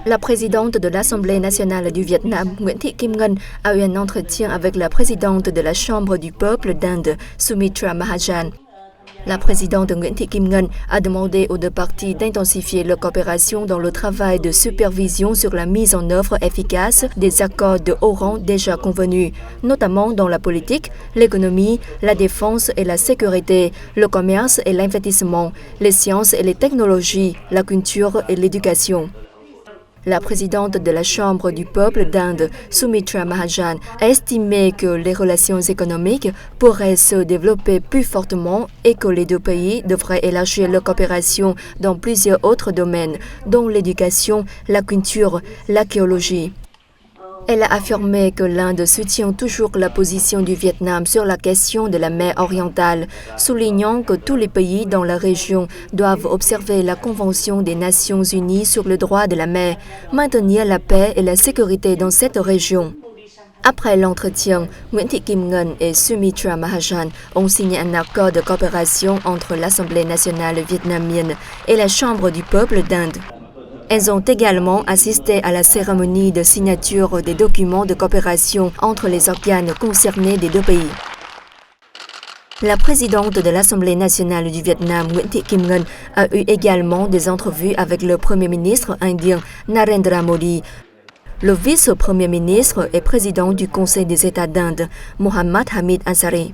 La présidente de l'Assemblée nationale du Vietnam, Nguyễn Thị Kim Ngân, a eu un entretien avec la présidente de la Chambre du peuple d'Inde, Sumitra Mahajan. La présidente Nguyễn Thị Kim Ngân a demandé aux deux parties d'intensifier leur coopération dans le travail de supervision sur la mise en œuvre efficace des accords de haut rang déjà convenus, notamment dans la politique, l'économie, la défense et la sécurité, le commerce et l'investissement, les sciences et les technologies, la culture et l'éducation. La présidente de la Chambre du peuple d'Inde, Sumitra Mahajan, a estimé que les relations économiques pourraient se développer plus fortement et que les deux pays devraient élargir leur coopération dans plusieurs autres domaines, dont l'éducation, la culture, l'archéologie. Elle a affirmé que l'Inde soutient toujours la position du Vietnam sur la question de la mer orientale, soulignant que tous les pays dans la région doivent observer la Convention des Nations Unies sur le droit de la mer, maintenir la paix et la sécurité dans cette région. Après l'entretien, Nguyễn Thị Kim Ngân et Sumitra Mahajan ont signé un accord de coopération entre l'Assemblée nationale vietnamienne et la Chambre du peuple d'Inde. Elles ont également assisté à la cérémonie de signature des documents de coopération entre les organes concernés des deux pays. La présidente de l'Assemblée nationale du Vietnam, Nguyễn Thị Kim Ngân, a eu également des entrevues avec le Premier ministre indien Narendra Modi, le vice-premier ministre et président du Conseil des États d'Inde, Mohammad Hamid Ansari.